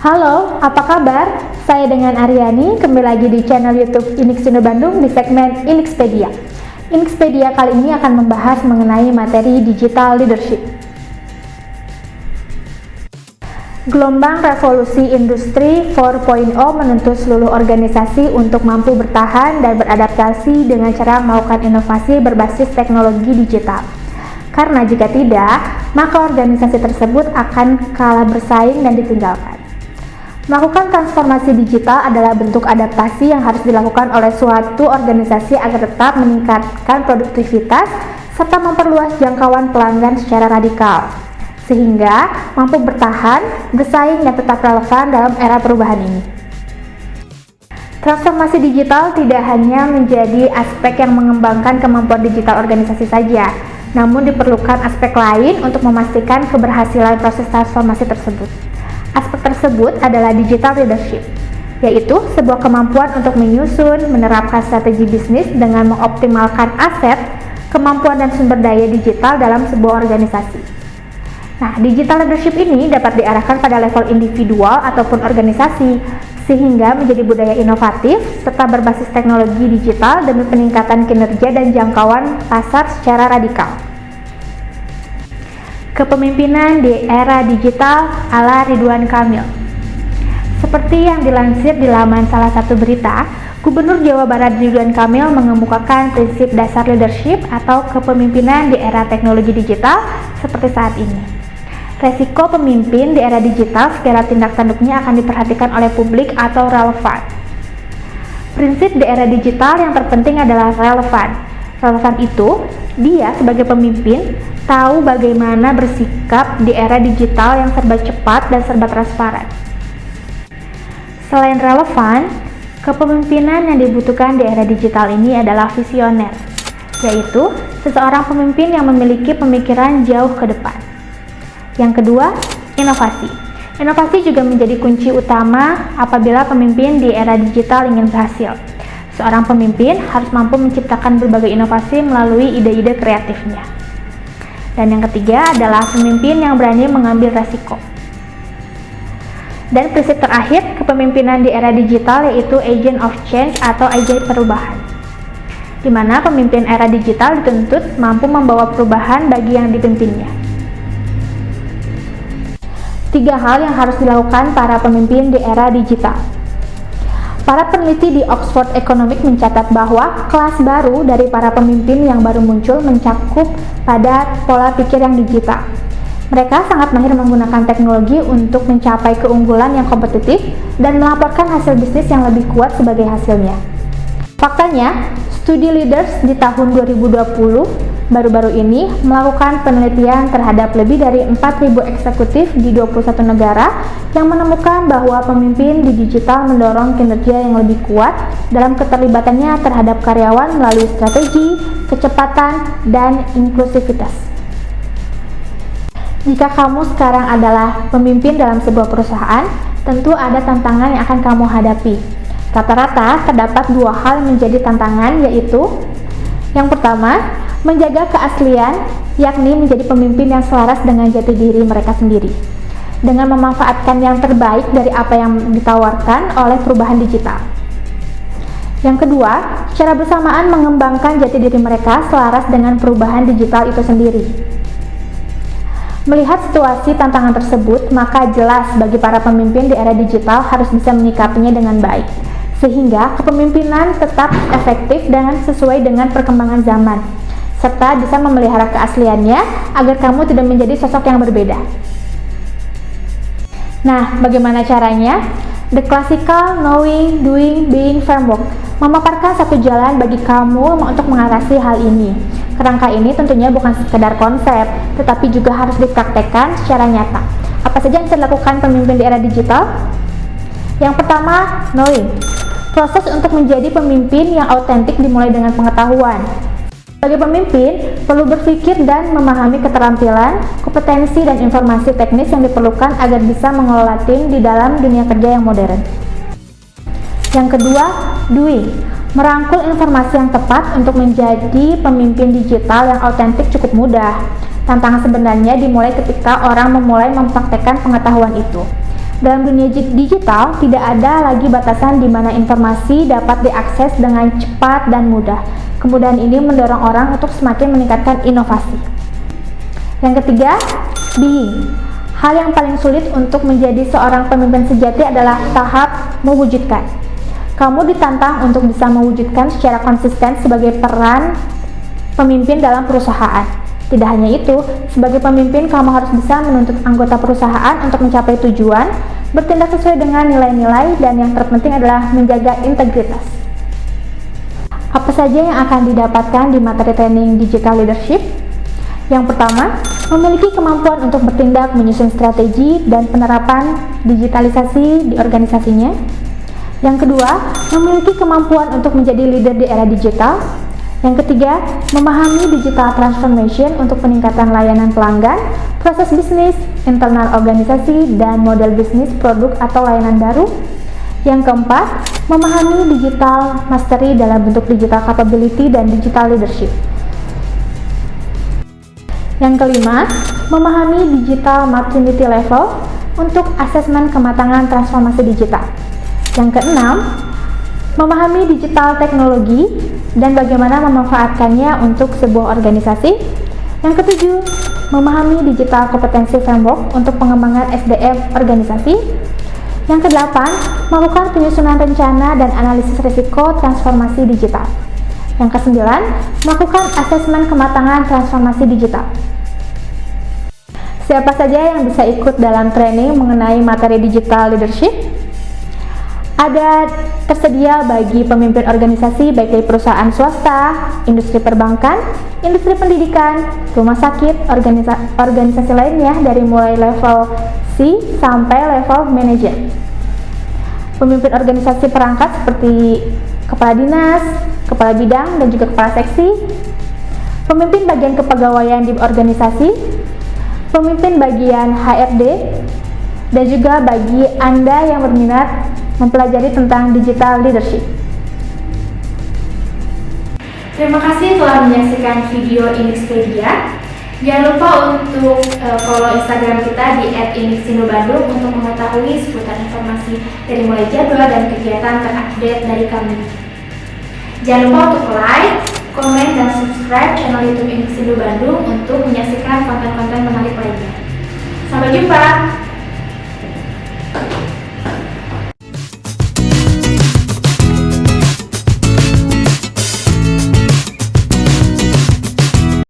Halo, apa kabar? Saya dengan Aryani, kembali lagi di channel YouTube Inixindo Bandung di segmen Inixpedia. Inixpedia kali ini akan membahas mengenai materi digital leadership. Gelombang revolusi industri 4.0 menuntut seluruh organisasi untuk mampu bertahan dan beradaptasi dengan cara melakukan inovasi berbasis teknologi digital. Karena jika tidak, maka organisasi tersebut akan kalah bersaing dan ditinggalkan. Melakukan transformasi digital adalah bentuk adaptasi yang harus dilakukan oleh suatu organisasi agar tetap meningkatkan produktivitas serta memperluas jangkauan pelanggan secara radikal, sehingga mampu bertahan, bersaing, dan tetap relevan dalam era perubahan ini. Transformasi digital tidak hanya menjadi aspek yang mengembangkan kemampuan digital organisasi saja, namun diperlukan aspek lain untuk memastikan keberhasilan proses transformasi tersebut. Aspek tersebut adalah digital leadership, yaitu sebuah kemampuan untuk menyusun, menerapkan strategi bisnis dengan mengoptimalkan aset, kemampuan dan sumber daya digital dalam sebuah organisasi. Nah, digital leadership ini dapat diarahkan pada level individual ataupun organisasi, sehingga menjadi budaya inovatif serta berbasis teknologi digital demi peningkatan kinerja dan jangkauan pasar secara radikal. Kepemimpinan di era digital ala Ridwan Kamil. Seperti yang dilansir di laman salah satu berita, Gubernur Jawa Barat Ridwan Kamil mengemukakan prinsip dasar leadership atau kepemimpinan di era teknologi digital seperti saat ini. Resiko pemimpin di era digital segala tindak tanduknya akan diperhatikan oleh publik atau relevan. Prinsip di era digital yang terpenting adalah relevan. Relevan itu, dia sebagai pemimpin tahu bagaimana bersikap di era digital yang serba cepat dan serba transparan. Selain relevan, kepemimpinan yang dibutuhkan di era digital ini adalah visioner, yaitu seseorang pemimpin yang memiliki pemikiran jauh ke depan. Yang kedua, inovasi. Inovasi juga menjadi kunci utama apabila pemimpin di era digital ingin berhasil. Seorang pemimpin harus mampu menciptakan berbagai inovasi melalui ide-ide kreatifnya. Dan yang ketiga adalah pemimpin yang berani mengambil resiko. Dan prinsip terakhir kepemimpinan di era digital yaitu agent of change atau agen perubahan, di mana pemimpin era digital dituntut mampu membawa perubahan bagi yang dipimpinnya. 3 hal yang harus dilakukan para pemimpin di era digital. Para peneliti di Oxford Economics mencatat bahwa kelas baru dari para pemimpin yang baru muncul mencakup pada pola pikir yang digital. Mereka sangat mahir menggunakan teknologi untuk mencapai keunggulan yang kompetitif dan melaporkan hasil bisnis yang lebih kuat sebagai hasilnya. Faktanya, studi Leaders di tahun 2020 baru-baru ini melakukan penelitian terhadap lebih dari 4.000 eksekutif di 21 negara yang menemukan bahwa pemimpin di digital mendorong kinerja yang lebih kuat dalam keterlibatannya terhadap karyawan melalui strategi, kecepatan, dan inklusivitas. Jika kamu sekarang adalah pemimpin dalam sebuah perusahaan, tentu ada tantangan yang akan kamu hadapi. Rata-rata terdapat 2 hal yang menjadi tantangan, yaitu yang pertama, menjaga keaslian, yakni menjadi pemimpin yang selaras dengan jati diri mereka sendiri, dengan memanfaatkan yang terbaik dari apa yang ditawarkan oleh perubahan digital. Yang kedua, secara bersamaan mengembangkan jati diri mereka selaras dengan perubahan digital itu sendiri. Melihat situasi tantangan tersebut, maka jelas bagi para pemimpin di era digital harus bisa menyikapinya dengan baik, sehingga kepemimpinan tetap efektif dan sesuai dengan perkembangan zaman, serta bisa memelihara keasliannya agar kamu tidak menjadi sosok yang berbeda. Nah, bagaimana caranya? The Classical Knowing, Doing, Being Framework memaparkan satu jalan bagi kamu untuk mengatasi hal ini. Kerangka ini tentunya bukan sekedar konsep, tetapi juga harus dipraktekkan secara nyata. Apa saja yang bisa dilakukan pemimpin di era digital? Yang pertama, knowing. Proses untuk menjadi pemimpin yang autentik dimulai dengan pengetahuan. Sebagai pemimpin, perlu berpikir dan memahami keterampilan, kompetensi, dan informasi teknis yang diperlukan agar bisa mengelola tim di dalam dunia kerja yang modern. Yang kedua, doing. Merangkul informasi yang tepat untuk menjadi pemimpin digital yang autentik cukup mudah. Tantangan sebenarnya dimulai ketika orang memulai mempraktekkan pengetahuan itu. Dalam dunia digital, tidak ada lagi batasan di mana informasi dapat diakses dengan cepat dan mudah. Kemudahan ini mendorong orang untuk semakin meningkatkan inovasi. Yang ketiga, being. Hal yang paling sulit untuk menjadi seorang pemimpin sejati adalah tahap mewujudkan. Kamu ditantang untuk bisa mewujudkan secara konsisten sebagai peran pemimpin dalam perusahaan. Tidak hanya itu, sebagai pemimpin kamu harus bisa menuntut anggota perusahaan untuk mencapai tujuan, bertindak sesuai dengan nilai-nilai, dan yang terpenting adalah menjaga integritas. Apa saja yang akan didapatkan di materi training Digital Leadership? Yang pertama, memiliki kemampuan untuk bertindak menyusun strategi dan penerapan digitalisasi di organisasinya. Yang kedua, memiliki kemampuan untuk menjadi leader di era digital. Yang ketiga, memahami digital transformation untuk peningkatan layanan pelanggan, proses bisnis, internal organisasi, dan model bisnis produk atau layanan baru. Yang keempat, memahami digital mastery dalam bentuk digital capability dan digital leadership. Yang kelima, memahami digital maturity level untuk asesmen kematangan transformasi digital. Yang keenam, memahami digital teknologi dan bagaimana memanfaatkannya untuk sebuah organisasi. Yang ketujuh, memahami digital kompetensi framework untuk pengembangan SDM organisasi. Yang kedelapan, melakukan penyusunan rencana dan analisis risiko transformasi digital. Yang kesembilan, melakukan asesmen kematangan transformasi digital. Siapa saja yang bisa ikut dalam training mengenai materi digital leadership? Ada tersedia bagi pemimpin organisasi baik dari perusahaan swasta, industri perbankan, industri pendidikan, rumah sakit, organisasi lainnya dari mulai level C sampai level manajer. Pemimpin organisasi perangkat seperti kepala dinas, kepala bidang, dan juga kepala seksi, pemimpin bagian kepegawaian di organisasi, pemimpin bagian HRD, dan juga bagi Anda yang berminat mempelajari tentang digital leadership. Terima kasih telah menyaksikan video Inixpedia. Jangan lupa untuk follow Instagram kita di @inixindobandung untuk mengetahui seputar informasi dari mulai jadwal dan kegiatan terupdate dari kami. Jangan lupa untuk like, komen, dan subscribe channel YouTube Inixindo Bandung untuk menyaksikan konten-konten menarik lainnya. Sampai jumpa!